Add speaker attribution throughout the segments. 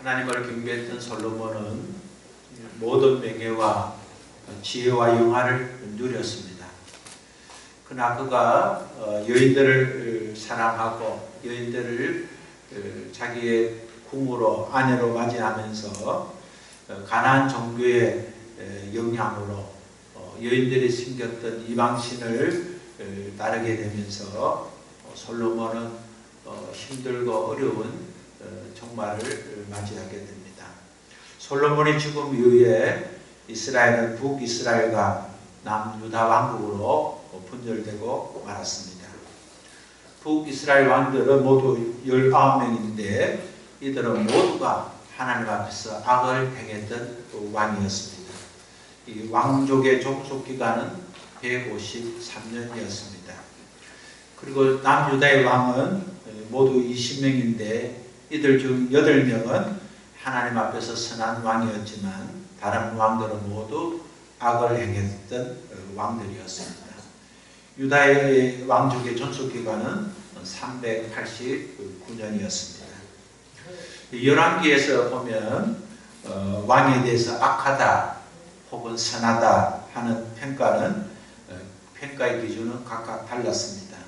Speaker 1: 하나님을 경배했던 솔로몬은 모든 명예와 지혜와 영화를 누렸습니다. 그러나 그가 여인들을 사랑하고 여인들을 자기의 궁으로 아내로 맞이하면서 가나안 종교의 영향으로 여인들이 섬겼던 이방신을 따르게 되면서 솔로몬은 힘들고 어려운 종말을 맞이하게 됩니다. 솔로몬의 죽음 이후에 이스라엘은 북이스라엘과 남유다 왕국으로 분열되고 말았습니다. 북이스라엘 왕들은 모두 19명인데 이들은 모두가 하나님 앞에서 악을 행했던 왕이었습니다. 이 왕족의 종속 기간은 153년이었습니다. 그리고 남유다의 왕은 모두 20명인데 이들 중 8명은 하나님 앞에서 선한 왕이었지만 다른 왕들은 모두 악을 행했던 왕들이었습니다. 유다의 왕족의 존속기간은 389년이었습니다. 열왕기에서 보면 왕에 대해서 악하다 혹은 선하다 하는 평가의 기준은 각각 달랐습니다.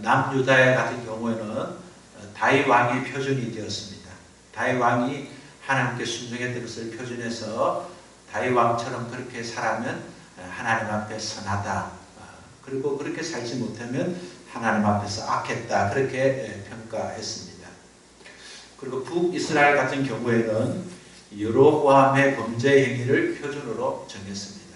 Speaker 1: 남유다 같은 경우에는 다윗 왕이 표준이 되었습니다. 다윗 왕이 하나님께 순종했던 것을 표준해서 다윗 왕처럼 그렇게 살아면 하나님 앞에 선하다. 그리고 그렇게 살지 못하면 하나님 앞에서 악했다. 그렇게 평가했습니다. 그리고 북이스라엘 같은 경우에는 여로보암의 범죄 행위를 표준으로 정했습니다.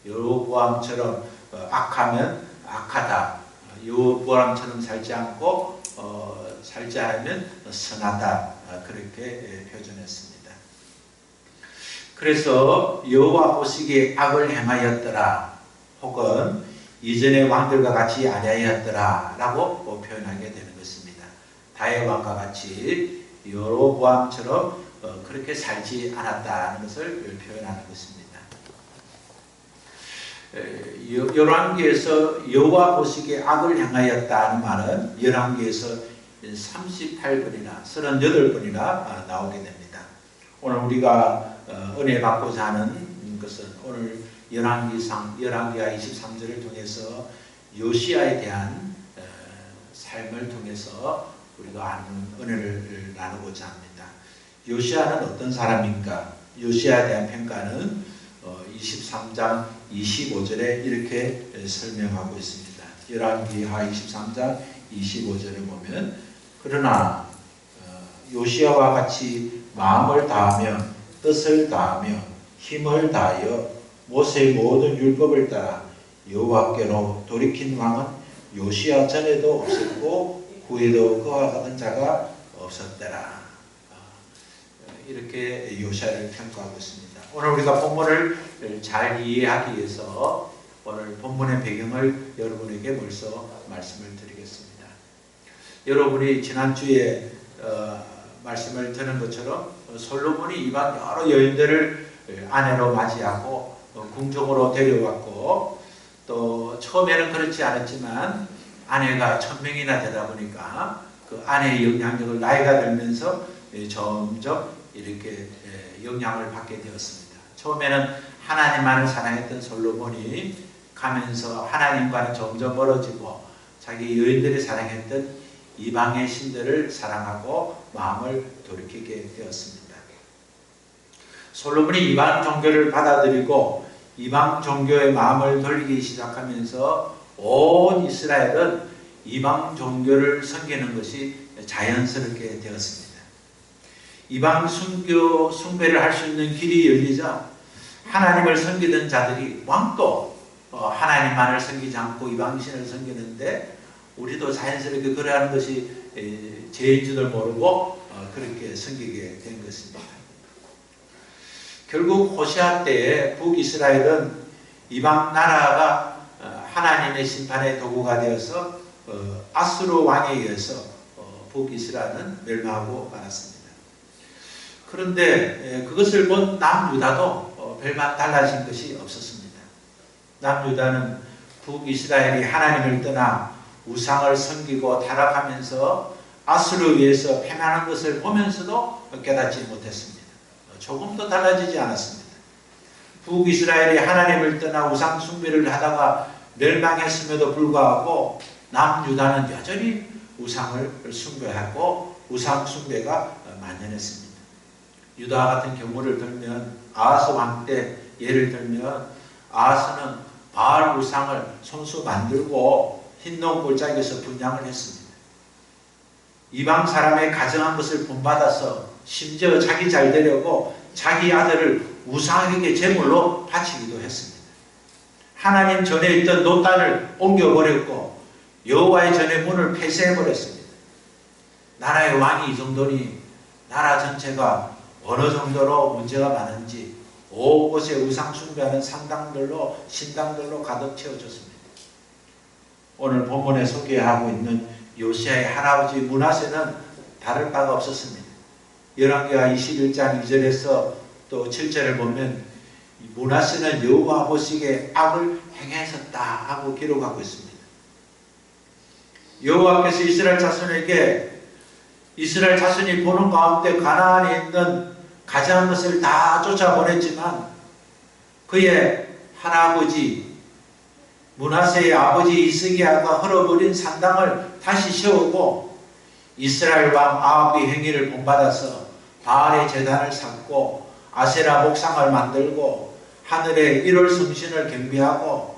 Speaker 1: 여로보암처럼 악하면 악하다. 여로보암처럼 살지 않고 살지 않으면 선하다. 그렇게 표준했습니다. 그래서 여호와 보시기에 악을 행하였더라 혹은 이전의 왕들과 같이 아니하였더라 라고 표현하게 되는 것입니다. 다윗 왕과 같이 여로보암처럼 그렇게 살지 않았다는 것을 표현하는 것입니다. 열왕기에서 여호와 보시기에 악을 행하였다는 말은 열왕기에서 38번이나 38번이나 나오게 됩니다. 오늘 우리가 은혜 받고자 하는 것은 오늘 열왕기가 23절을 통해서 요시야에 대한 삶을 통해서 우리가 아는 은혜를 나누고자 합니다. 요시야는 어떤 사람인가? 요시야에 대한 평가는 23장 25절에 이렇게 설명하고 있습니다. 열왕기하 23장 25절에 보면 그러나 요시야와 같이 마음을 다하며 뜻을 다하며 힘을 다하여 모세의 모든 율법을 따라 여호와께로 돌이킨 왕은 요시야 전에도 없었고 후에도 그와 같은 자가 없었더라. 이렇게 요시야를 평가하고 있습니다. 오늘 우리가 본문을 잘 이해하기 위해서 오늘 본문의 배경을 여러분에게 벌써 말씀을 드리겠습니다. 여러분이 지난주에 말씀을 드린 것처럼 솔로몬이 이방 여러 여인들을 아내로 맞이하고 궁정으로 데려왔고 또 처음에는 그렇지 않았지만 아내가 1000명이나 되다 보니까 그 아내의 영향력을 나이가 들면서 점점 이렇게 영향을 받게 되었습니다. 처음에는 하나님만을 사랑했던 솔로몬이 가면서 하나님과는 점점 멀어지고 자기 여인들이 사랑했던 이방의 신들을 사랑하고 마음을 돌이키게 되었습니다. 솔로몬이 이방 종교를 받아들이고 이방 종교의 마음을 돌리기 시작하면서 온 이스라엘은 이방 종교를 섬기는 것이 자연스럽게 되었습니다. 이방 숭배를 할 수 있는 길이 열리자 하나님을 섬기던 자들이 왕도 하나님만을 섬기지 않고 이방신을 섬기는데 우리도 자연스럽게 그러하는 것이 죄인 줄을 모르고 그렇게 섬기게 된 것입니다. 결국 호시아 때에 북이스라엘은 이방 나라가 하나님의 심판의 도구가 되어서 아수르 왕에 의해서 북이스라엘은 멸망하고 말았습니다. 그런데 그것을 본 남유다도 별반 달라진 것이 없었습니다. 남유다는 북이스라엘이 하나님을 떠나 우상을 섬기고 타락하면서 아수르에 의해서 패망한 것을 보면서도 깨닫지 못했습니다. 조금도 달라지지 않았습니다. 북이스라엘이 하나님을 떠나 우상 숭배를 하다가 멸망했음에도 불구하고 남유다는 여전히 우상을 숭배하고 우상 숭배가 만연했습니다. 유다 같은 경우를 들면 아하스 왕 때 예를 들면 아하스는 바알 우상을 손수 만들고 흰농 골짜기에서 분향을 했습니다. 이방 사람의 가정한 것을 본받아서 심지어 자기 잘 되려고 자기 아들을 우상에게 제물로 바치기도 했습니다. 하나님 전에 있던 놋단을 옮겨버렸고 여호와의 전의 문을 폐쇄해버렸습니다. 나라의 왕이 이 정도니 나라 전체가 어느 정도로 문제가 많은지 온 곳에 우상 숭배하는 상당들로 신당들로 가득 채워졌습니다. 오늘 본문에 소개하고 있는 요시야의 할아버지 므낫세는 다를 바가 없었습니다. 열왕기하 21장 2절에서 또 7절을 보면 므낫세는 여호와 보시기에 악을 행했었다 하고 기록하고 있습니다. 여호와께서 이스라엘 자손에게 이스라엘 자손이 보는 가운데 가나안에 있는 가장한 것을 다 쫓아보냈지만 그의 할아버지 므낫세의 아버지 이스기야가 헐어버린 산당을 다시 세우고 이스라엘 왕 아합의 행위를 본받아서 바알의 제단을 쌓고 아세라 목상을 만들고 하늘의 1월 성신을 경배하고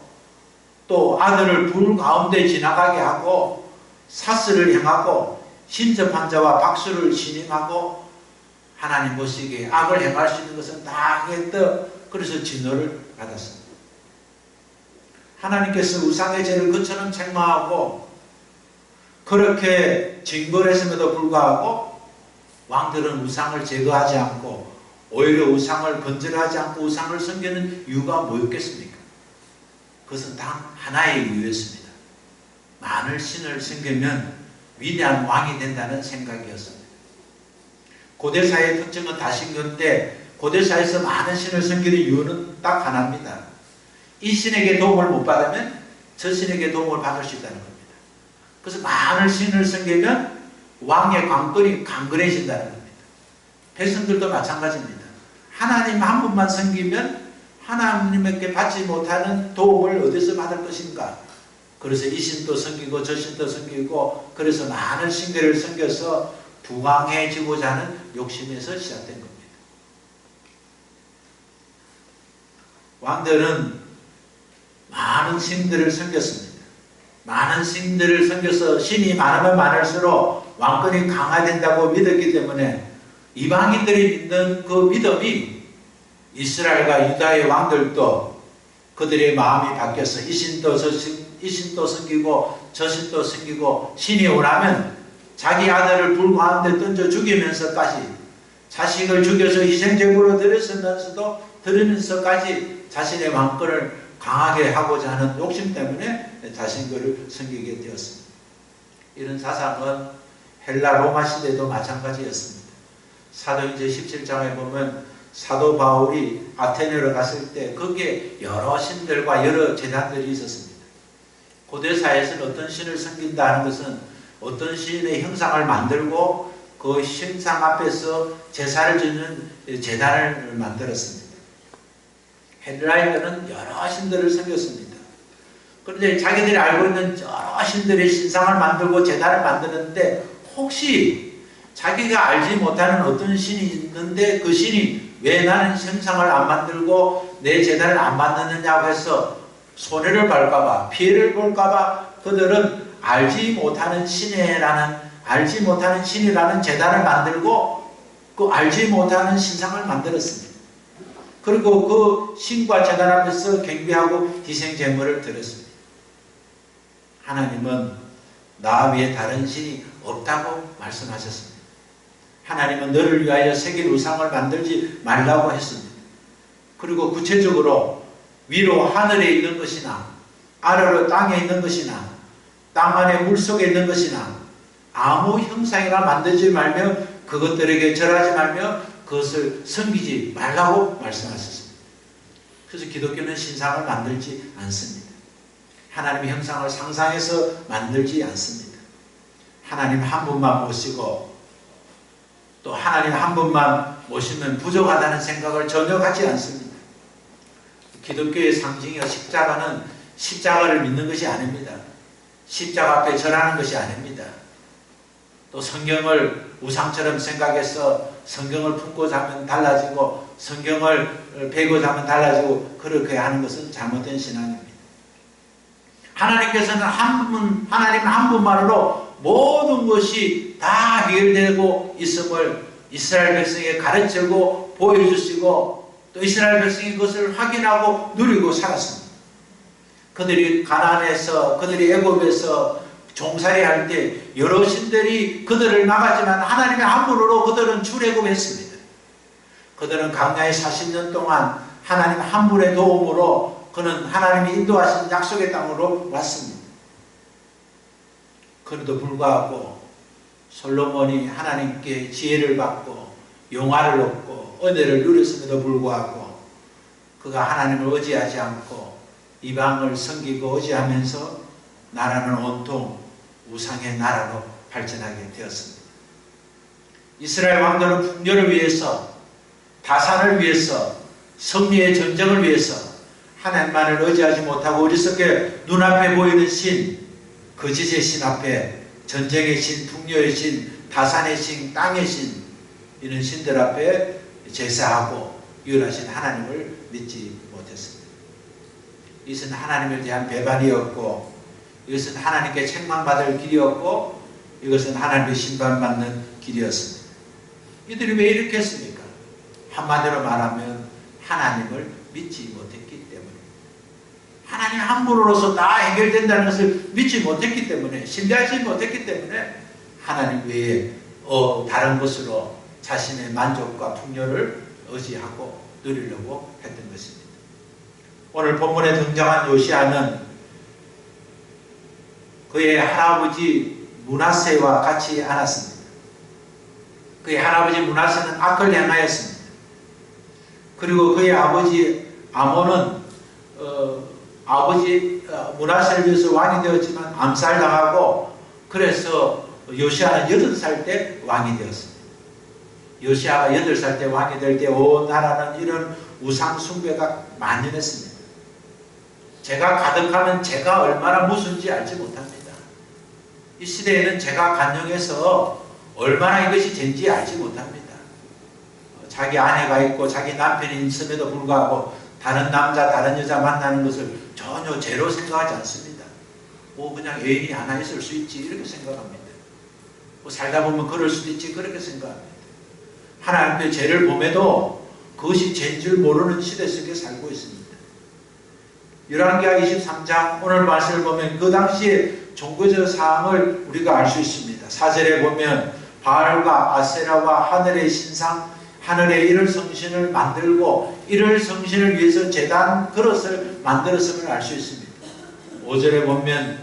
Speaker 1: 또 아들을 불 가운데 지나가게 하고 사슬을 행하고 신접한 자와 박수를 신임하고 하나님 보시기에 악을 행할 수 있는 것은 다 했다. 그래서 진노를 받았습니다. 하나님께서 우상의 죄를 그처럼 책망하고 그렇게 징벌 했음에도 불구하고 왕들은 우상을 제거하지 않고 오히려 우상을 건절하지 않고 우상을 섬기는 이유가 뭐였겠습니까? 그것은 단 하나의 이유였습니다. 많은 신을 섬기면 위대한 왕이 된다는 생각이었습니다. 고대사의 특징은 다신교인데 고대사에서 많은 신을 섬기는 이유는 딱 하나입니다. 이 신에게 도움을 못 받으면 저 신에게 도움을 받을 수 있다는 겁니다. 그래서 많은 신을 섬기면 왕의 관건이 강건해진다는 겁니다. 백성들도 마찬가지입니다. 하나님 한 분만 섬기면 하나님에게 받지 못하는 도움을 어디서 받을 것인가? 그래서 이 신도 섬기고 저 신도 섬기고 그래서 많은 신들을 섬겨서 부강해지고자 하는 욕심에서 시작된 겁니다. 왕들은 많은 신들을 섬겼습니다. 많은 신들을 섬겨서 신이 많으면 많을수록 왕권이 강화된다고 믿었기 때문에 이방인들이 믿는 그 믿음이 이스라엘과 유다의 왕들도 그들의 마음이 바뀌어서 이 신도 섬기고 저 신도 섬기고 신이 원하면 자기 아들을 불 가운데 던져 죽이면서까지 자식을 죽여서 희생제물로 드리면서까지 자신의 왕권을 강하게 하고자 하는 욕심 때문에 자신들을 섬기게 되었습니다. 이런 사상은 헬라 로마 시대도 마찬가지였습니다. 사도행전 17장에 보면 사도 바울이 아테네로 갔을 때 거기에 여러 신들과 여러 제단들이 있었습니다. 고대사에서는 어떤 신을 섬긴다 하는 것은 어떤 신의 형상을 만들고 그 신상 앞에서 제사를 지는 제단을 만들었습니다. 헬라인들은 여러 신들을 섬겼습니다. 그런데 자기들이 알고 있는 여러 신들의 신상을 만들고 제단을 만드는데 혹시 자기가 알지 못하는 어떤 신이 있는데 그 신이 왜 나는 형상을 안 만들고 내 제단을 안 만드느냐고 해서 손해를 볼까봐 피해를 볼까봐 그들은 알지 못하는 신이라는 제단을 만들고 그 알지 못하는 신상을 만들었습니다. 그리고 그 신과 제단 앞에서 경배하고 희생제물을 드렸습니다. 하나님은 나 외에 다른 신이 없다고 말씀하셨습니다. 하나님은 너를 위하여 새길 우상을 만들지 말라고 했습니다. 그리고 구체적으로 위로 하늘에 있는 것이나 아래로 땅에 있는 것이나 땅 안에 물속에 있는 것이나 아무 형상이나 만들지 말며 그것들에게 절하지 말며 그것을 섬기지 말라고 말씀하셨습니다. 그래서 기독교는 신상을 만들지 않습니다. 하나님의 형상을 상상해서 만들지 않습니다. 하나님 한 분만 모시고 또 하나님 한 분만 모시면 부족하다는 생각을 전혀 갖지 않습니다. 기독교의 상징이요 십자가는 십자가를 믿는 것이 아닙니다. 십자가 앞에 절하는 것이 아닙니다. 또 성경을 우상처럼 생각해서 성경을 품고 자면 달라지고 성경을 베고 자면 달라지고 그렇게 하는 것은 잘못된 신앙입니다. 하나님께서는 하나님 한 분만으로 모든 것이 다 해결되고 있음을 이스라엘 백성에게 가르치고 보여주시고 또 이스라엘 백성이 그것을 확인하고 누리고 살았습니다. 그들이 가나안에서 그들이 애굽에서 종살이 할 때 여러 신들이 그들을 막았지만 하나님의 한 분으로 그들은 출애굽했습니다. 그들은 광야에 40년 동안 하나님 한 분의 도움으로 그는 하나님이 인도하신 약속의 땅으로 왔습니다. 그런데도 불구하고 솔로몬이 하나님께 지혜를 받고 영화를 얻고 은혜를 누렸음에도 불구하고 그가 하나님을 의지하지 않고 이방을 섬기고 의지하면서 나라는 온통 우상의 나라로 발전하게 되었습니다. 이스라엘 왕들은 풍요를 위해서 다산을 위해서 승리의 전쟁을 위해서 하나님만을 의지하지 못하고 어리석게 눈앞에 보이는 신, 거짓의 신 앞에 전쟁의 신, 풍요의 신, 다산의 신, 땅의 신 이런 신들 앞에 제사하고 유일하신 하나님을 믿지 못했습니다. 이것은 하나님에 대한 배반이었고 이것은 하나님께 책망받을 길이었고 이것은 하나님의 심판받는 길이었습니다. 이들이 왜 이렇게 했습니까? 한마디로 말하면 하나님을 믿지 못했기 때문에 하나님 한 분으로서 다 해결된다는 것을 믿지 못했기 때문에 신뢰하지 못했기 때문에 하나님 외에 다른 것으로 자신의 만족과 풍요를 의지하고 누리려고 했던 것입니다. 오늘 본문에 등장한 요시아는 그의 할아버지 므낫세와 같이 않았습니다. 그의 할아버지 므낫세는 악을 행하였습니다. 그리고 그의 아버지 아몬은 아버지 므낫세를 위해서 왕이 되었지만 암살당하고 그래서 요시아는 8살 때 왕이 되었습니다. 요시아가 8살 때 왕이 될 때 온 나라는 이런 우상 숭배가 만연했습니다. 죄가 가득하면 죄가 얼마나 무슨지 알지 못합니다. 이 시대에는 죄가 간영해서 얼마나 이것이 죄인지 알지 못합니다. 자기 아내가 있고 자기 남편이 있음에도 불구하고 다른 남자 다른 여자 만나는 것을 전혀 죄로 생각하지 않습니다. 그냥 애인이 하나 있을 수 있지 이렇게 생각합니다. 살다 보면 그럴 수도 있지 그렇게 생각합니다. 하나님의 죄를 봄에도 그것이 죄인 줄 모르는 시대 속에 살고 있습니다. 열왕기하 23장 오늘 말씀을 보면 그 당시에 종교적 사항을 우리가 알 수 있습니다. 4절에 보면 바알과 아세라와 하늘의 신상 하늘의 이를 성신을 만들고 이를 성신을 위해서 제단 그릇을 만들었음을 알 수 있습니다. 5절에 보면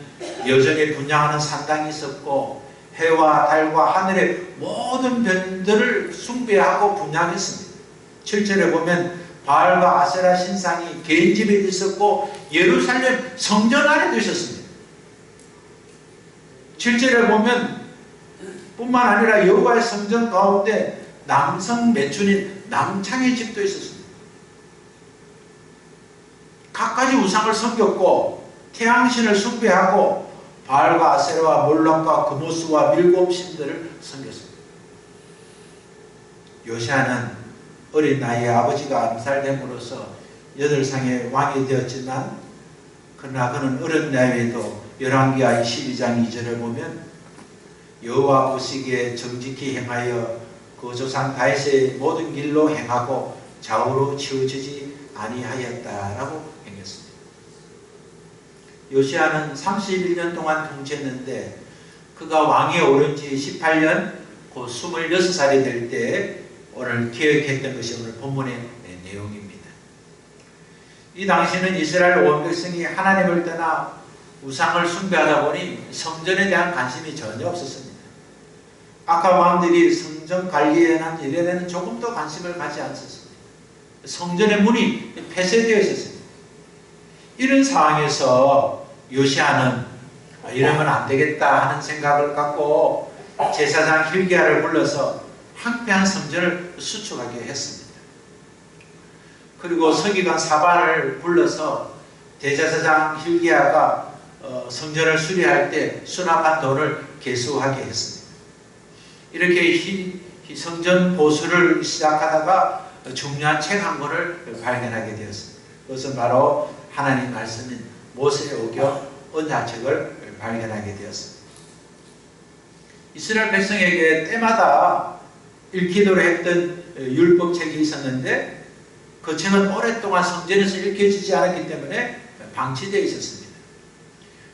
Speaker 1: 여정에 분양하는 산당이 있었고 해와 달과 하늘의 모든 별들을 숭배하고 분양했습니다. 7절에 보면 바알과 아세라 신상이 개인 집에 있었고 예루살렘 성전 안에도 있었습니다. 7절에 보면 뿐만 아니라 여호와의 성전 가운데 남성 매춘인 남창의 집도 있었습니다. 각가지 우상을 섬겼고 태양신을 숭배하고 바알과 아세라와 몰락과 그모스와 밀곰 신들을 섬겼습니다. 요시아는 어린 나이에 아버지가 암살됨으로써 8상의 왕이 되었지만 그러나 그는 어린 나이에도 열왕기하 22장 2절을 보면 여호와 보시기에 정직히 행하여 그 조상 다윗의 모든 길로 행하고 좌우로 치우치지 아니하였다라고 행했습니다. 요시아는 31년 동안 통치했는데 그가 왕위에 오른 지 18년 곧 26살이 될 때 오늘 기억했던 것이 오늘 본문의 내용입니다. 이 당시는 이스라엘 온 백성이 하나님을 떠나 우상을 숭배하다 보니 성전에 대한 관심이 전혀 없었습니다. 아까 왕들이 성전 관리에 한 일에는 조금 더 관심을 갖지 않았습니다. 성전의 문이 폐쇄되어 있었습니다. 이런 상황에서 요시아는 이러면 안 되겠다 하는 생각을 갖고 제사장 hilki야를 불러서 황폐한 성전을 수축하게 했습니다. 그리고 서기관 사반을 불러서 대제사장 hilki야가 성전을 수리할 때 수납한 돈을 계수하게 했습니다. 이렇게 성전 보수를 시작하다가 중요한 책 한 권을 발견하게 되었습니다. 그것은 바로 하나님 말씀인 모세의 오경 언약책을 발견하게 되었습니다. 이스라엘 백성에게 때마다 읽기도록 했던 율법책이 있었는데 그 책은 오랫동안 성전에서 읽혀지지 않았기 때문에 방치되어 있었습니다.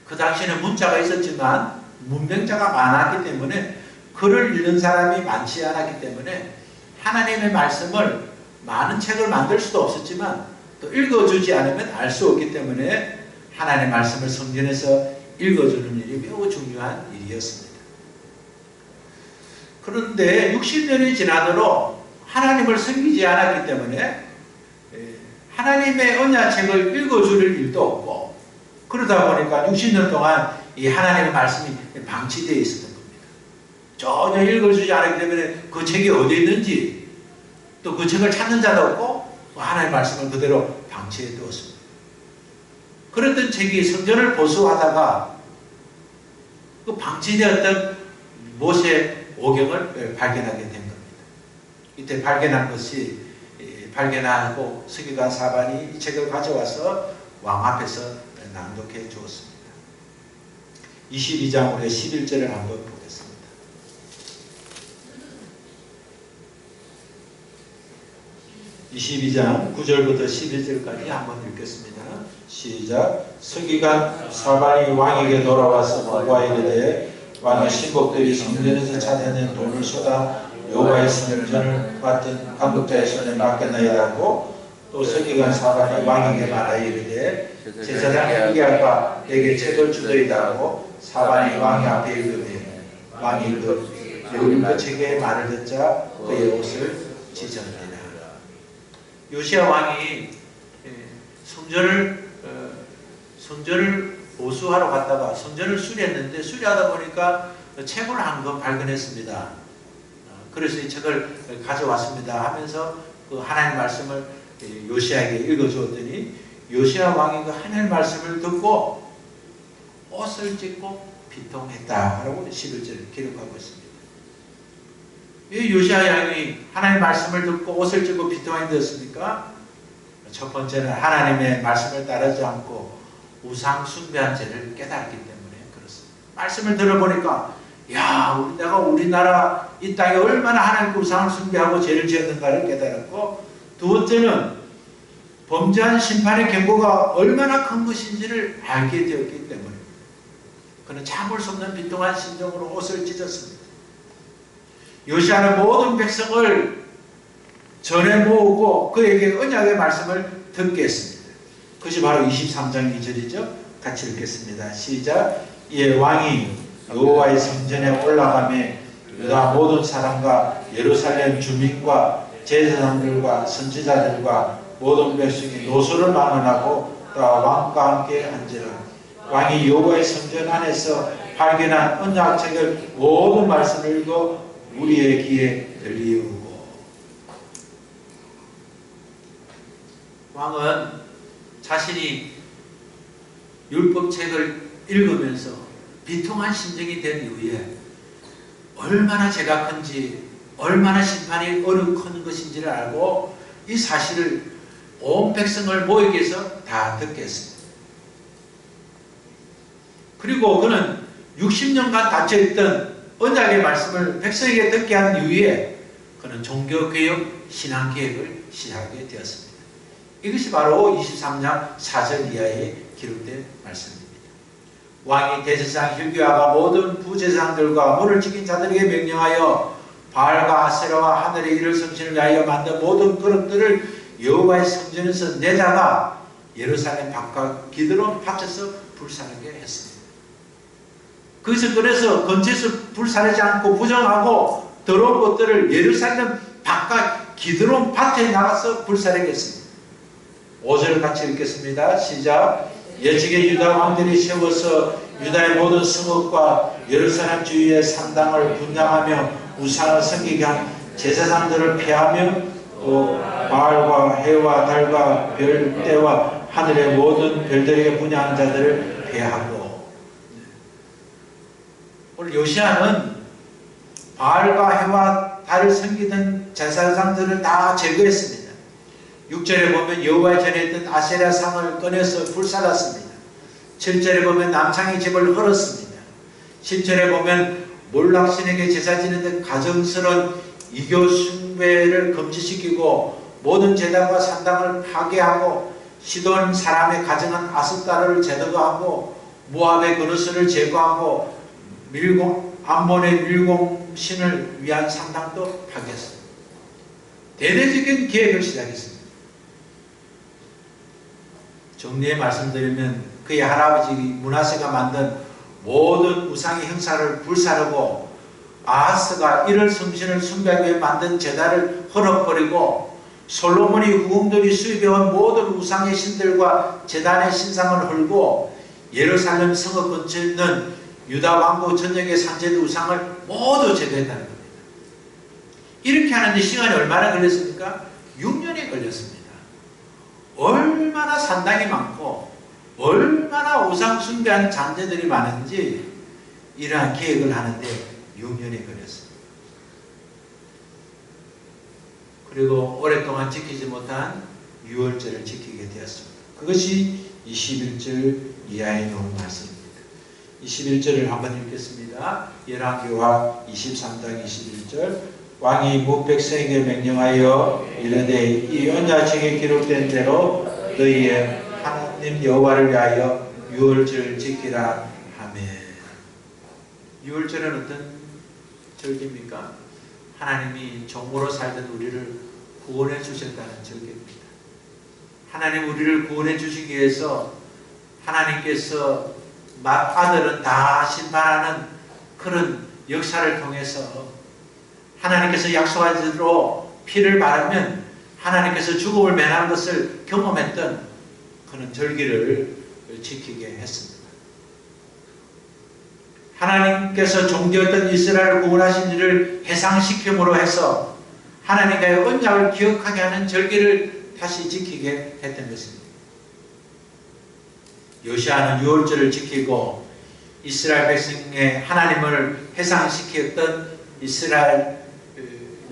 Speaker 1: 그 당시에는 문자가 있었지만 문명자가 많았기 때문에 글을 읽는 사람이 많지 않았기 때문에 하나님의 말씀을 많은 책을 만들 수도 없었지만 또 읽어주지 않으면 알 수 없기 때문에 하나님의 말씀을 성전에서 읽어주는 일이 매우 중요한 일이었습니다. 그런데 60년이 지나도록 하나님을 섬기지 않았기 때문에 하나님의 언약책을 읽어줄 일도 없고 그러다 보니까 60년 동안 이 하나님의 말씀이 방치되어 있었던 겁니다. 전혀 읽어주지 않았기 때문에 그 책이 어디 있는지 또 그 책을 찾는 자도 없고 하나님의 말씀을 그대로 방치해 두었습니다. 그랬던 책이 성전을 보수하다가 그 방치되었던 모세 오경을 발견하게 된 겁니다. 이때 발견한 것이 발견하고 서기관 사반이 이 책을 가져와서 왕 앞에서 낭독해 주었습니다. 22장 우리 11절을 한번 보겠습니다. 22장 9절부터 11절까지 한번 읽겠습니다. 시작. 서기관 사반이 왕에게 돌아와서 보고하 이르되 왕의 신복들이 성전에서 찾아낸 돈을 쏟아 여호와의 성전을 맡은 감독자의 손에 맡겼나이다 하고 또 서기관 사반이 왕에게 말하여 이르되 제사장 hilki야가 내게 책을 주더이다 하고 사반이 왕의 앞에 읽으되 왕이 그 책의 말을 듣자 그의 옷을 찢었느니라. 요시야 왕이 성전을 보수하러 갔다가 성전을 수리했는데 수리하다 보니까 책을 한 권 발견했습니다. 그래서 이 책을 가져왔습니다 하면서 그 하나님의 말씀을 요시야에게 읽어주었더니 요시야 왕이 그 하나님의 말씀을 듣고 옷을 찢고 비통했다라고 11절을 기록하고 있습니다. 이 요시야 왕이 하나님의 말씀을 듣고 옷을 찢고 비통하게 되었습니까? 첫 번째는 하나님의 말씀을 따르지 않고 우상 숭배한 죄를 깨달았기 때문에 그렇습니다. 말씀을 들어보니까 내가 우리나라 이 땅에 얼마나 하나님께 우상을 숭배하고 죄를 지었는가를 깨달았고 두 번째는 범죄한 심판의 경고가 얼마나 큰 것인지를 알게 되었기 때문에 그는 참을 수 없는 비통한 심정으로 옷을 찢었습니다. 요시야는 모든 백성을 전에 모으고 그에게 언약의 말씀을 듣게 했습니다. 그것이 바로 23장 2절이죠. 같이 읽겠습니다. 시작. 이에 왕이 여호와의 성전에 올라가매 유다 모든 사람과 예루살렘 주민과 제사장들과 선지자들과 모든 백성이 노소를 만원하고 다 왕과 함께 앉으라. 왕이 여호와의 성전 안에서 발견한 언약책을 모든 말씀을 읽어 우리의 귀에 들리우고. 왕은 자신이 율법책을 읽으면서 비통한 심정이 된 이후에 얼마나 죄가 큰지 얼마나 심판이 어느 큰 것인지를 알고 이 사실을 온 백성을 모이게 해서 다 듣게 했습니다. 그리고 그는 60년간 닫혀있던 언약의 말씀을 백성에게 듣게 한 이후에 그는 종교개혁 신앙개혁을 시작하게 되었습니다. 이것이 바로 23장 4절 이하에 기록된 말씀입니다. 왕이 대제사장 hilki야가 모든 부제사장들과 문을 지킨 자들에게 명령하여 바알과 아세라와 하늘의 이를 성신을 위하여 만든 모든 그릇들을 여호와의 성전에서 내다가 예루살렘 바깥 기드론 밭에서 불사르게 했습니다. 그것을 꺼내서 근처에서 불사르지 않고 부정하고 더러운 것들을 예루살렘 바깥 기드론 밭에 나가서 불사르게 했습니다. 5절을 같이 읽겠습니다. 시작. 예측의 유다 왕들이 세워서 유다의 모든 성읍과 예루살렘 주위의 산당을 분양하며 우상을 섬기게 한 제사장들을 피하며 또 바알과 해와 달과 별 때와 하늘의 모든 별들에게 분양한 자들을 피하고. 오늘 요시야는 바알과 해와 달을 섬기던 제사장들을 다 제거했습니다. 6절에 보면 여호와의 전에 있던 아세라 상을 꺼내서 불살랐습니다. 7절에 보면 남창의 집을 헐었습니다. 10절에 보면 몰락신에게 제사 지내던 가정스러운 이교 숭배를 금지시키고 모든 제단과 산당을 파괴하고 시돈 사람의 가정한 아스타르를 제거하고 모압의 그릇을 제거하고 암몬의 밀공신을 위한 산당도 파괴했습니다. 대대적인 계획을 시작했습니다. 정리해 말씀드리면 그의 할아버지 므낫세가 만든 모든 우상의 형상을 불사르고 아하스가 이를 성신을 숭배하기 위해 만든 제단을 헐어버리고 솔로몬이 후궁들이 수입해온 모든 우상의 신들과 제단의 신상을 헐고 예루살렘 성읍 근처에 있는 유다 왕국 전역의 산재의 우상을 모두 제거했다는 겁니다. 이렇게 하는데 시간이 얼마나 걸렸습니까? 6년이 걸렸습니다. 얼마나 산당이 많고 얼마나 우상 숭배하는 잔재들이 많은지 이러한 계획을 하는데 6년이 걸렸습니다. 그리고 오랫동안 지키지 못한 유월절을 지키게 되었습니다. 그것이 21절 이하에 나온 말씀입니다. 21절을 한번 읽겠습니다. 열왕기하 23장 21절. 왕이 무 백성에게 명령하여 이르되 이 언약책에 기록된 대로 너희의 하나님 여호와를 위하여 유월절을 지키라 하며. 유월절은 어떤 절기입니까? 하나님이 종으로 살던 우리를 구원해 주셨다는 절기입니다. 하나님 우리를 구원해 주시기 위해서 하나님께서 아들은 다 심판하는 그런 역사를 통해서 하나님께서 약속한 대로 피를 바르면 하나님께서 죽음을 면하는 것을 경험했던 그런 절기를 지키게 했습니다. 하나님께서 종되었던 이스라엘을 구원하신 일을 해상시킴으로 해서 하나님과의 언약을 기억하게 하는 절기를 다시 지키게 했던 것입니다. 요시야는 유월절을 지키고 이스라엘 백성의 하나님을 해상시켰던 이스라엘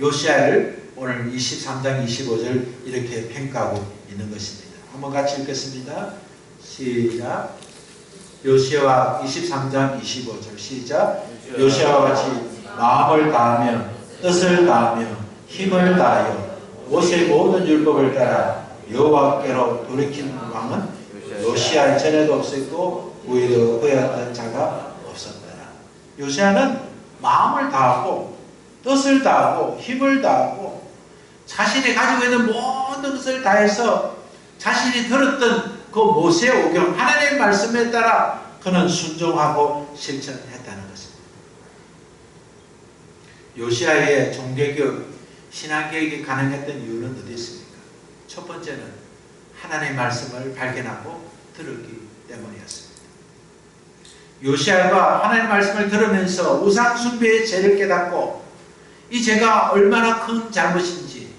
Speaker 1: 요시야를 오늘 23장 25절 이렇게 평가하고 있는 것입니다. 한번 같이 읽겠습니다. 시작. 요시야와 23장 25절 시작. 요시야와 같이 마음을 다하며 뜻을 다하며 힘을 다하여 모세의 모든 율법을 따라 여호와께로 돌이킨 왕은 요시야 전에도 없었고 후에도 그였던 자가 없었더라. 요시야는 마음을 다하고 뜻을 다하고 힘을 다하고 자신이 가지고 있는 모든 것을 다해서 자신이 들었던 그 모세의 오경 하나님의 말씀에 따라 그는 순종하고 실천했다는 것입니다. 요시야의 종교개혁, 신앙개혁이 가능했던 이유는 어디 있습니까? 첫 번째는 하나님의 말씀을 발견하고 들었기 때문이었습니다. 요시야가 하나님의 말씀을 들으면서 우상 숭배의 죄를 깨닫고 이 죄가 얼마나 큰 잘못인지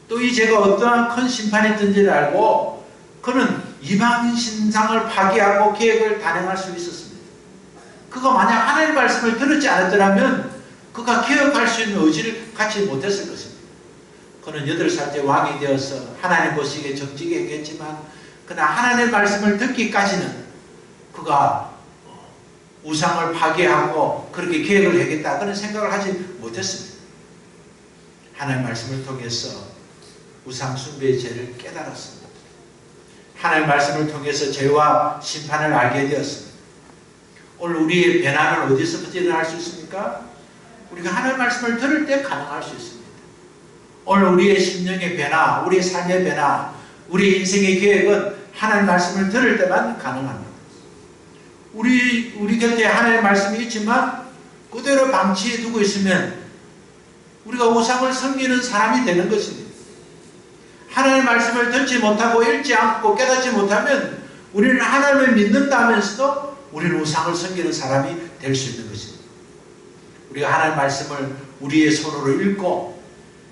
Speaker 1: 또 이 죄가 어떠한 큰 심판이 있든지를 알고 그는 이방인 신상을 파괴하고 계획을 단행할 수 있었습니다. 그가 만약 하나님의 말씀을 들었지 않았더라면 그가 개혁할 수 있는 의지를 갖지 못했을 것입니다. 그는 8살째 왕이 되어서 하나님 보시기에 정직히 했겠지만 그러나 하나님의 말씀을 듣기까지는 그가 우상을 파괴하고 그렇게 계획을 하겠다 그런 생각을 하지 못했습니다. 하나님의 말씀을 통해서 우상 숭배의 죄를 깨달았습니다. 하나님의 말씀을 통해서 죄와 심판을 알게 되었습니다. 오늘 우리의 변화는 어디서부터 일어날 수 있습니까? 우리가 하나님의 말씀을 들을 때 가능할 수 있습니다. 오늘 우리의 심령의 변화, 우리의 삶의 변화, 우리 인생의 계획은 하나님의 말씀을 들을 때만 가능합니다. 우리 곁에 하나님의 말씀이 있지만 그대로 방치해 두고 있으면 우리가 우상을 섬기는 사람이 되는 것입니다. 하나님의 말씀을 듣지 못하고 읽지 않고 깨닫지 못하면 우리는 하나님을 믿는다 하면서도 우리는 우상을 섬기는 사람이 될 수 있는 것입니다. 우리가 하나님의 말씀을 우리의 손으로 읽고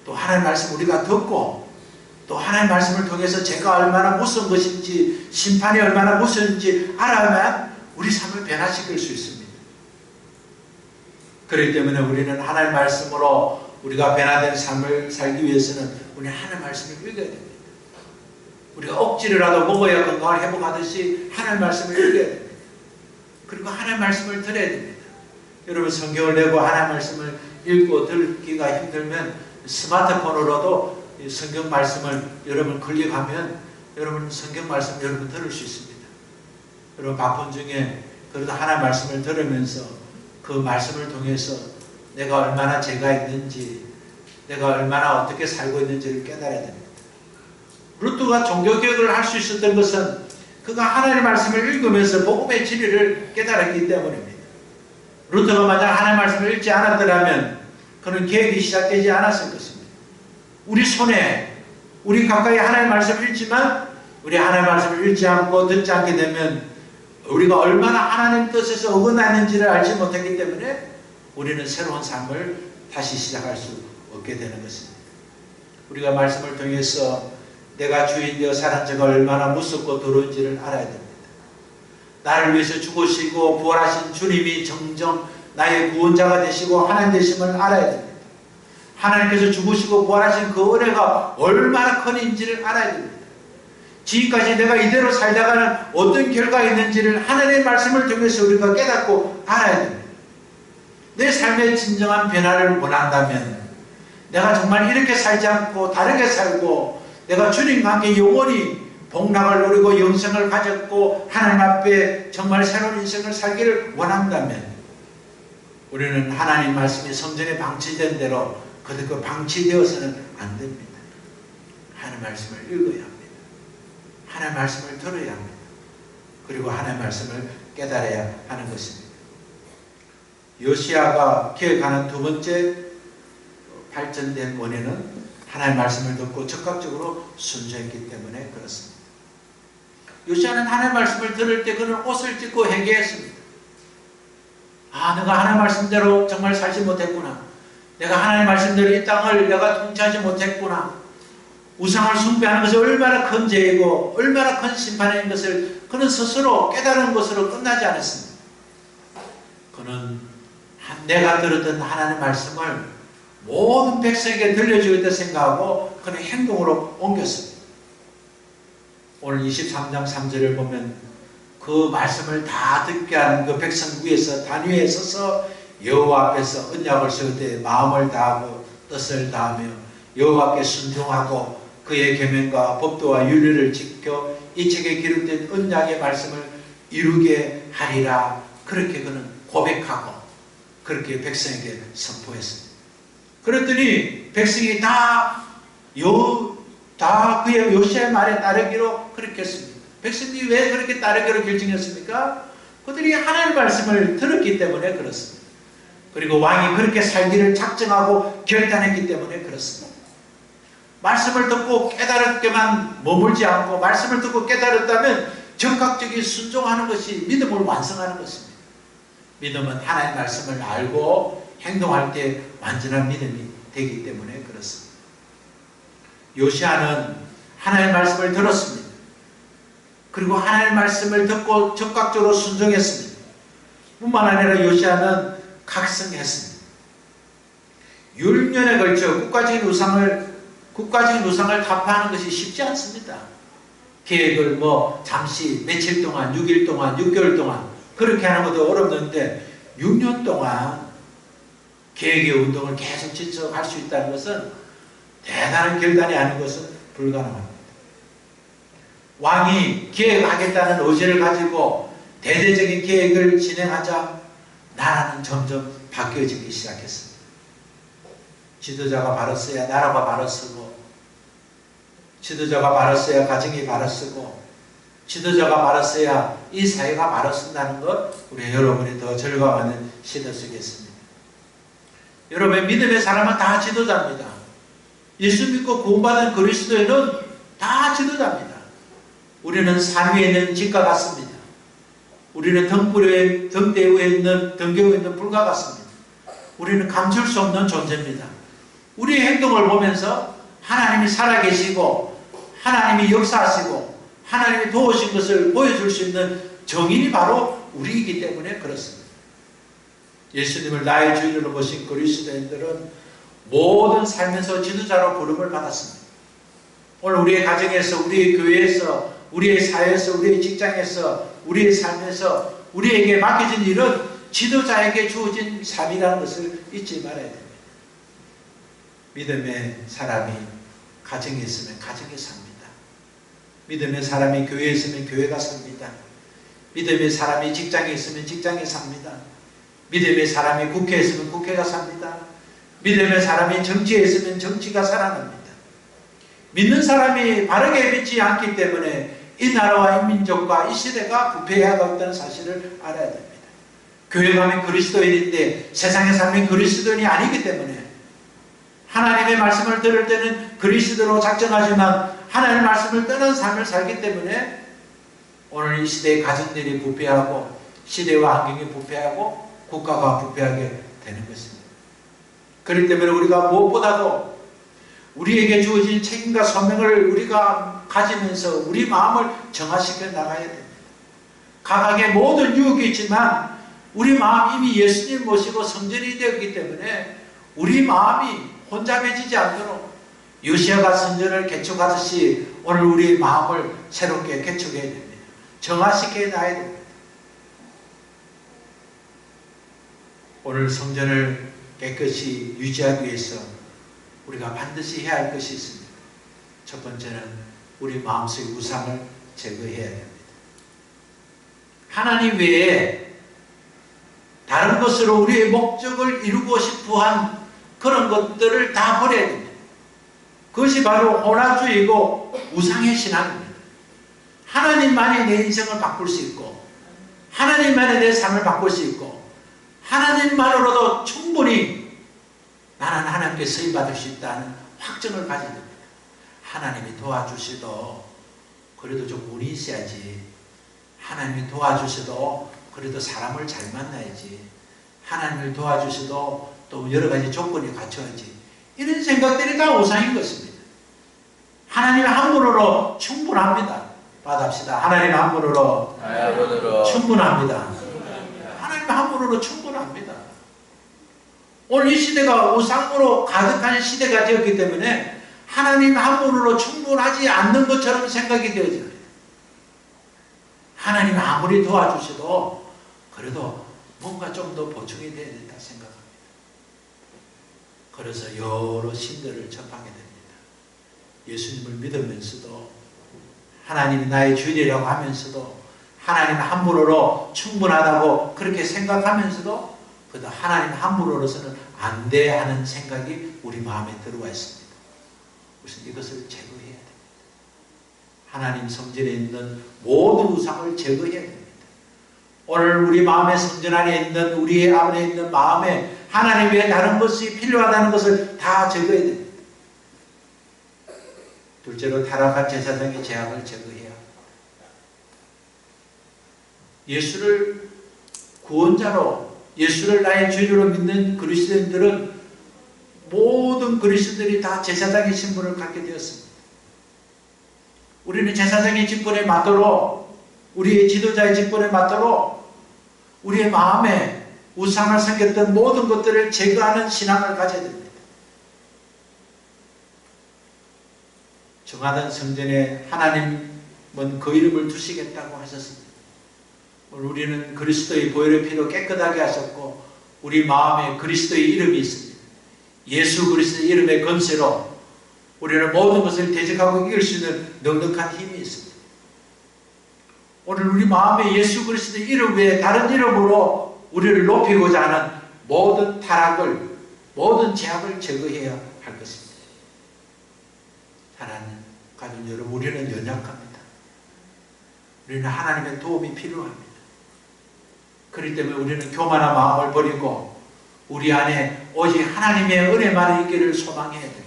Speaker 1: 또 하나님의 말씀을 우리가 듣고 또 하나님의 말씀을 통해서 죄가 얼마나 무서운 것인지 심판이 얼마나 무서운지 알아야만 우리 삶을 변화시킬 수 있습니다. 그렇기 때문에 우리는 하나님의 말씀으로 우리가 변화된 삶을 살기 위해서는 우리는 하나님의 말씀을 읽어야 됩니다. 우리가 억지로라도 먹어야 건강을 회복하듯이 하나님의 말씀을 읽어야 됩니다. 그리고 하나님의 말씀을 들어야 됩니다. 여러분 성경을 내고 하나님의 말씀을 읽고 듣기가 힘들면 스마트폰으로도 성경 말씀을 여러분 클릭하면 여러분 성경 말씀 여러분 들을 수 있습니다. 여러분 바쁜 중에 그래도 하나님의 말씀을 들으면서 그 말씀을 통해서 내가 얼마나 죄가 있는지 내가 얼마나 어떻게 살고 있는지를 깨달아야 됩니다. 루트가 종교개혁을 할 수 있었던 것은 그가 하나님의 말씀을 읽으면서 복음의 진리를 깨달았기 때문입니다. 루터가 만약 하나님의 말씀을 읽지 않았더라면 그는 개혁이 시작되지 않았을 것입니다. 우리 손에 우리 가까이 하나님의 말씀을 읽지만 우리 하나님의 말씀을 읽지 않고 듣지 않게 되면 우리가 얼마나 하나님 뜻에서 어긋나는지를 알지 못했기 때문에 우리는 새로운 삶을 다시 시작할 수 없게 되는 것입니다. 우리가 말씀을 통해서 내가 주인 되어 사는 자가 얼마나 무섭고 더러운지를 알아야 됩니다. 나를 위해서 죽으시고 부활하신 주님이 정정 나의 구원자가 되시고 하나님 되심을 알아야 됩니다. 하나님께서 죽으시고 부활하신 그 은혜가 얼마나 큰인지를 알아야 됩니다. 지금까지 내가 이대로 살다가는 어떤 결과가 있는지를 하나님의 말씀을 통해서 우리가 깨닫고 알아야 됩니다. 내 삶의 진정한 변화를 원한다면 내가 정말 이렇게 살지 않고 다르게 살고 내가 주님과 함께 영원히 복락을 누리고 영생을 가졌고 하나님 앞에 정말 새로운 인생을 살기를 원한다면 우리는 하나님 말씀이 성전에 방치된 대로 그대로 방치되어서는 안 됩니다. 하나님 말씀을 읽어야 합니다. 하나님 말씀을 들어야 합니다. 그리고 하나님 말씀을 깨달아야 하는 것입니다. 요시야가 기억하는 두 번째 발전된 원인은 하나님의 말씀을 듣고 적극적으로 순종했기 때문에 그렇습니다. 요시야는 하나님의 말씀을 들을 때 그는 옷을 찢고 회개했습니다. 아, 내가 하나님의 말씀대로 정말 살지 못했구나. 내가 하나님의 말씀대로 이 땅을 내가 통치하지 못했구나. 우상을 숭배하는 것이 얼마나 큰 죄이고 얼마나 큰 심판인 것을 그는 스스로 깨달은 것으로 끝나지 않았습니다. 그는 내가 들었던 하나님의 말씀을 모든 백성에게 들려주겠다 생각하고 그는 행동으로 옮겼습니다. 오늘 23장 3절을 보면 그 말씀을 다 듣게 하는 그 백성 위에서 단 위에 서서 여호와 앞에서 언약을 세울 때 마음을 다하고 뜻을 다하며 여호와께 순종하고 그의 계명과 법도와 윤리를 지켜 이 책에 기록된 언약의 말씀을 이루게 하리라. 그렇게 그는 고백하고 그렇게 백성에게 선포했습니다. 그랬더니 백성이 다 그의 요시야의 말에 따르기로 그렇게 했습니다. 백성들이 왜 그렇게 따르기로 결정했습니까? 그들이 하나님의 말씀을 들었기 때문에 그렇습니다. 그리고 왕이 그렇게 살기를 작정하고 결단했기 때문에 그렇습니다. 말씀을 듣고 깨달았게만 머물지 않고 말씀을 듣고 깨달았다면 적극적인 순종하는 것이 믿음을 완성하는 것입니다. 믿음은 하나님의 말씀을 알고 행동할 때 완전한 믿음이 되기 때문에 그렇습니다. 요시야는 하나님의 말씀을 들었습니다. 그리고 하나님의 말씀을 듣고 적극적으로 순종했습니다. 뿐만 아니라 요시야는 각성했습니다. 6년에 걸쳐 국가적인 우상을 타파하는 것이 쉽지 않습니다. 계획을 잠시 며칠 동안 6일 동안 6개월 동안 그렇게 하는 것도 어렵는데 6년 동안 계획의 운동을 계속 지속할 수 있다는 것은 대단한 결단이 아닌 것은 불가능합니다. 왕이 계획하겠다는 의지를 가지고 대대적인 계획을 진행하자 나라는 점점 바뀌어지기 시작했습니다. 지도자가 바로 서야 나라가 바로 서고 지도자가 바로 서야 가정이 바로 서고 지도자가 바로 서야 이 사회가 바로 선다는 것 우리 여러분이 더 절감하는 시대 속에 있습니다. 여러분 믿음의 사람은 다 지도자입니다. 예수 믿고 구원받은 그리스도인은 다 지도자입니다. 우리는 산 위에 있는 집과 같습니다. 우리는 등대에 있는 등교에 있는 불과 같습니다. 우리는 감출 수 없는 존재입니다. 우리의 행동을 보면서 하나님이 살아계시고 하나님이 역사하시고 하나님이 도우신 것을 보여줄 수 있는 정인이 바로 우리이기 때문에 그렇습니다. 예수님을 나의 주인으로 모신 그리스도인들은 모든 삶에서 지도자로 부름을 받았습니다. 오늘 우리의 가정에서, 우리의 교회에서, 우리의 사회에서, 우리의 직장에서, 우리의 삶에서 우리에게 맡겨진 일은 지도자에게 주어진 삶이라는 것을 잊지 말아야 됩니다. 믿음의 사람이 가정에 있으면 가정에 삽니다. 믿음의 사람이 교회에 있으면 교회가 삽니다. 믿음의 사람이 직장에 있으면 직장에 삽니다. 믿음의 사람이 국회에 있으면 국회가 삽니다. 믿음의 사람이 정치에 있으면 정치가 살아납니다. 믿는 사람이 바르게 믿지 않기 때문에 이 나라와 이 민족과 이 시대가 부패해가고 있다는 사실을 알아야 됩니다. 교회 가면 그리스도인인데 세상의 삶이 그리스도인이 아니기 때문에 하나님의 말씀을 들을 때는 그리스도로 작정하지만 하나님의 말씀을 떠난 삶을 살기 때문에 오늘 이 시대의 가정들이 부패하고 시대와 환경이 부패하고 국가가 부패하게 되는 것입니다. 그렇기 때문에 우리가 무엇보다도 우리에게 주어진 책임과 소명을 우리가 가지면서 우리 마음을 정화시켜 나가야 됩니다. 각각의 모든 유혹이 있지만 우리 마음 이미 예수님 모시고 성전이 되었기 때문에 우리 마음이 혼잡해지지 않도록 요시아가 성전을 개축하듯이 오늘 우리의 마음을 새롭게 개축해야 됩니다. 정화시켜 놔야 됩니다. 오늘 성전을 깨끗이 유지하기 위해서 우리가 반드시 해야 할 것이 있습니다. 첫 번째는 우리 마음속의 우상을 제거해야 됩니다. 하나님 외에 다른 것으로 우리의 목적을 이루고 싶어한 그런 것들을 다 버려야 됩니다. 그것이 바로 혼화주의고 우상의 신앙입니다. 하나님만이 내 인생을 바꿀 수 있고 하나님만이 내 삶을 바꿀 수 있고 하나님만으로도 충분히 나는 하나님께 쓰임받을 수 있다는 확증을 가져야 됩니다. 하나님이 도와주시도 그래도 좀 운이 있어야지. 하나님이 도와주시도 그래도 사람을 잘 만나야지. 하나님을 도와주시도 또 여러 가지 조건이 갖춰야지. 이런 생각들이 다 우상인 것입니다. 하나님 한 분으로 충분합니다. 받읍시다. 하나님 한 분으로 충분합니다. 하나님 한 분으로 충분합니다. 오늘 이 시대가 우상으로 가득한 시대가 되었기 때문에 하나님 한 분으로 충분하지 않는 것처럼 생각이 되어집니다. 하나님 아무리 도와주셔도 그래도 뭔가 좀 더 보충이 되어야 된다 생각합니다. 그래서 여러 신들을 접하게 됩니다. 예수님을 믿으면서도 하나님이 나의 주인이라고 하면서도 하나님 한 분으로 충분하다고 그렇게 생각하면서도 그래도 하나님 한 분으로서는 안 돼 하는 생각이 우리 마음에 들어와 있습니다. 우선 이것을 제거해야 됩니다. 하나님 성전에 있는 모든 우상을 제거해야 됩니다. 오늘 우리 마음의 성전 안에 있는 우리의 안에 있는 마음에 하나님 외에 다른 것이 필요하다는 것을 다 제거해야 됩니다. 둘째로 타락한 제사장의 죄악을 제거해야 합니다. 예수를 구원자로 예수를 나의 주인으로 믿는 그리스도인들은 모든 그리스도인들이 다 제사장의 신분을 갖게 되었습니다. 우리는 제사장의 직분에 맞도록 우리의 지도자의 직분에 맞도록 우리의 마음에 우상을 섬겼던 모든 것들을 제거하는 신앙을 가져야 됩니다. 정하던 성전에 하나님은 그 이름을 두시겠다고 하셨습니다. 우리는 그리스도의 보혈의 피로 깨끗하게 하셨고 우리 마음에 그리스도의 이름이 있습니다. 예수 그리스도의 이름의 권세로 우리는 모든 것을 대적하고 이길 수 있는 넉넉한 힘이 있습니다. 오늘 우리 마음에 예수 그리스도의 이름 외에 다른 이름으로 우리를 높이고자 하는 모든 타락을 모든 죄악을 제거해야 할 것입니다. 사랑하는 가족 여러분, 우리는 연약합니다. 우리는 하나님의 도움이 필요합니다. 그렇기 때문에 우리는 교만한 마음을 버리고 우리 안에 오직 하나님의 은혜만 있기를 소망해야 됩니다.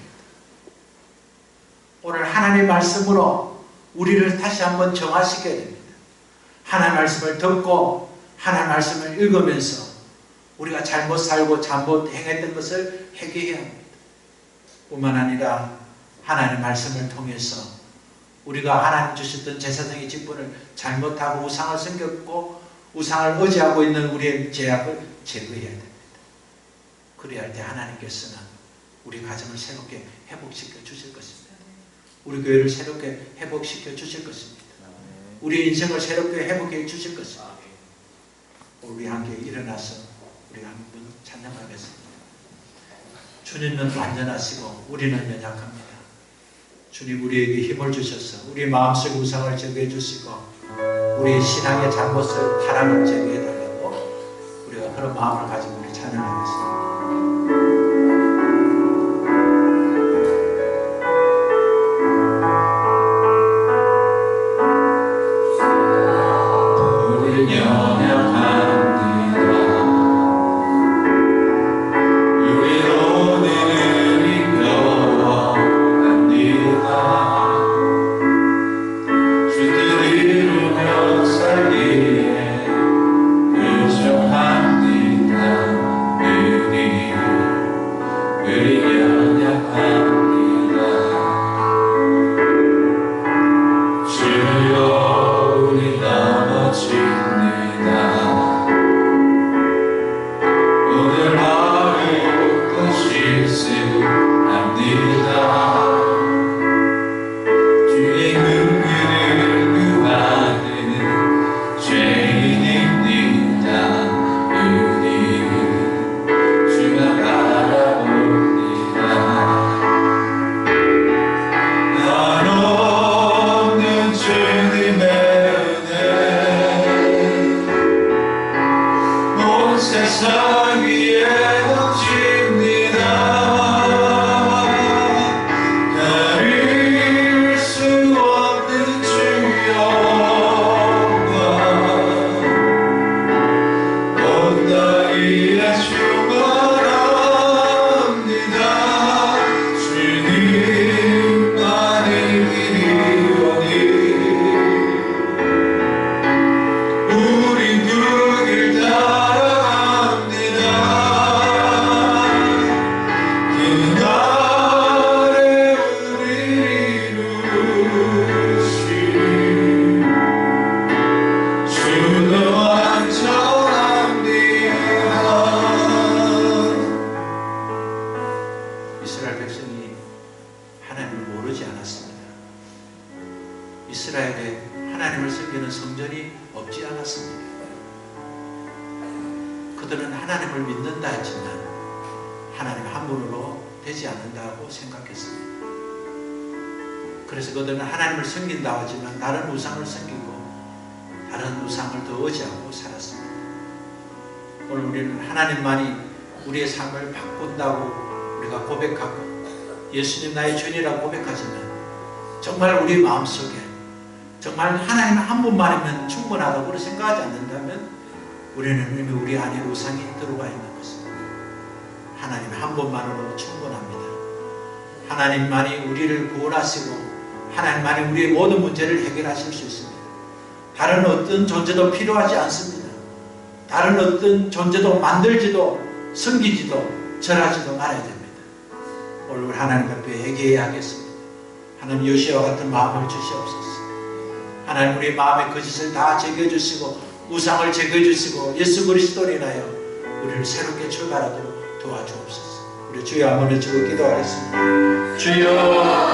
Speaker 1: 오늘 하나님의 말씀으로 우리를 다시 한번 정화시켜야 됩니다. 하나님 말씀을 듣고 하나님 말씀을 읽으면서 우리가 잘못 살고 잘못 행했던 것을 회개해야 합니다. 뿐만 아니라 하나님 말씀을 통해서 우리가 하나님 주셨던 제사장의 직분을 잘못하고 우상을 섬겼고 우상을 의지하고 있는 우리의 죄악을 제거해야 됩니다. 그래야 할 때 하나님께서는 우리 가정을 새롭게 회복시켜 주실 것입니다. 우리 교회를 새롭게 회복시켜 주실 것입니다. 우리 인생을 새롭게 회복해 주실 것입니다. 우리 함께 일어나서 우리가 한번 찬양하겠습니다. 주님은 완전하시고 우리는 연약합니다. 주님 우리에게 힘을 주셔서 우리 마음속 우상을 제거해 주시고 우리의 신앙의 잘못을 타락을 제거해 달라고 우리가 그런 마음을 가지고 우리 찬양하겠습니다. 그래서 그들은 하나님을 섬긴다 하지만 다른 우상을 섬기고 다른 우상을 더 의지하고 살았습니다. 오늘 우리는 하나님만이 우리의 삶을 바꾼다고 우리가 고백하고 예수님 나의 주인이라고 고백하지만 정말 우리 마음속에 정말 하나님 한 분만이면 충분하다고 생각하지 않는다면 우리는 이미 우리 안에 우상이 들어가 있는 것입니다. 하나님 한 분만으로 충분합니다. 하나님만이 우리를 구원하시고 하나님만이 우리의 모든 문제를 해결하실 수 있습니다. 다른 어떤 존재도 필요하지 않습니다. 다른 어떤 존재도 만들지도 섬기지도 절하지도 말아야 됩니다. 오늘 하나님 앞에 회개해야 하겠습니다. 하나님 요시아와 같은 마음을 주시옵소서. 하나님 우리 마음의 거짓을 다 제거해 주시고 우상을 제거해 주시고 예수 그리스도로 인하여 우리를 새롭게 출발하도록 도와주옵소서. 우리 주여 한번 외치고 기도하겠습니다. 주여,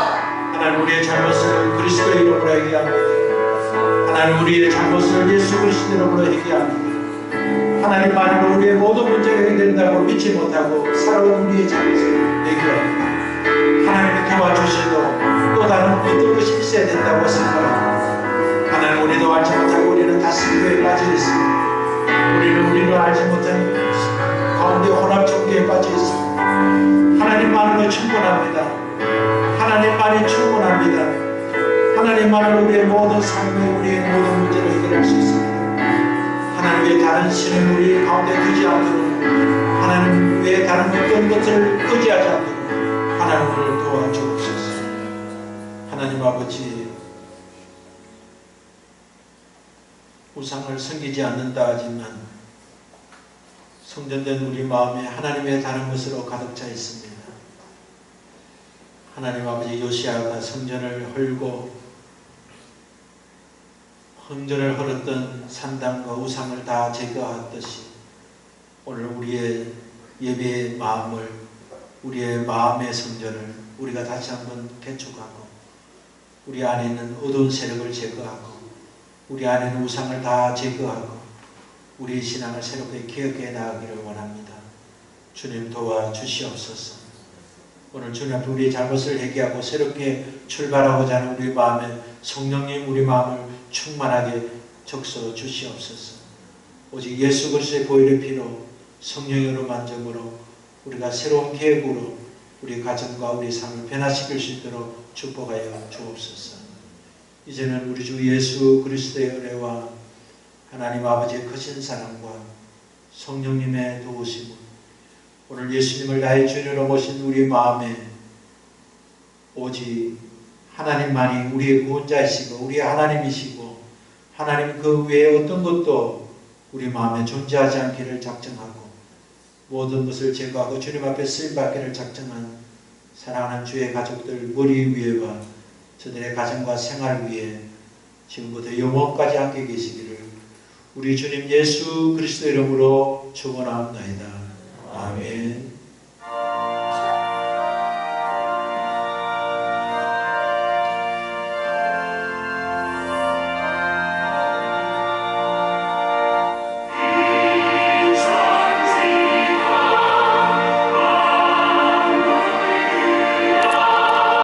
Speaker 1: 하나님 우리의 잘못을 그리스도의 이름으로 회개합니다. 하나님 우리의 잘못을 예수 그리스도의 이름으로 회개합니다. 하나님만으로 우리의 모든 문제가 해결된다고 믿지 못하고 살아온 우리의 잘못을 회개합니다. 하나님이 도와주셔도 또 다른 어떤 것이 있어야 된다고 생각합니다. 하나님 우리도 알지 못하고 우리는 다 승부에 빠져 있습니다. 우리는 우리를 알지 못하는 가운데 혼합 종교에 빠져 있습니다. 하나님만으로 충분합니다. 하나님만이 충분합니다. 하나님만으로 우리의 모든 삶에 우리의 모든 문제를 해결할 수 있습니다. 하나님 외에 다른 신은 우리 가운데 두지 않도록 하나님 외에 다른 어떤 것을 의지하지 않도록 하나님을 도와주옵소서. 하나님 아버지, 우상을 섬기지 않는다 하지만 성전된 우리 마음에 하나님의 다른 것으로 가득 차 있습니다. 하나님 아버지, 요시아가 성전을 헐고 흥전을 헐었던 산당과 우상을 다 제거하듯이 오늘 우리의 예배의 마음을, 우리의 마음의 성전을 우리가 다시 한번 개축하고 우리 안에 있는 어두운 세력을 제거하고 우리 안에 있는 우상을 다 제거하고 우리의 신앙을 새롭게 기억해 나가기를 원합니다. 주님 도와주시옵소서. 오늘 주님 앞에 우리의 잘못을 회개하고 새롭게 출발하고자 하는 우리 마음에 성령님 우리 마음을 충만하게 적셔 주시옵소서. 오직 예수 그리스도의 보혈의 피로 성령으로 만족으로 우리가 새로운 계획으로 우리 가정과 우리 삶을 변화시킬 수 있도록 축복하여 주옵소서. 이제는 우리 주 예수 그리스도의 은혜와 하나님 아버지의 크신 사랑과 성령님의 도우심을 오늘 예수님을 나의 주인으로 모신 우리 마음에 오직 하나님만이 우리의 구원자이시고 우리의 하나님이시고 하나님 그 외에 어떤 것도 우리 마음에 존재하지 않기를 작정하고 모든 것을 제거하고 주님 앞에 쓰임받기를 작정한 사랑하는 주의 가족들 머리 위에와 저들의 가정과 생활 위에 지금부터 영원까지 함께 계시기를 우리 주님 예수 그리스도 이름으로 축원합니다. 아멘.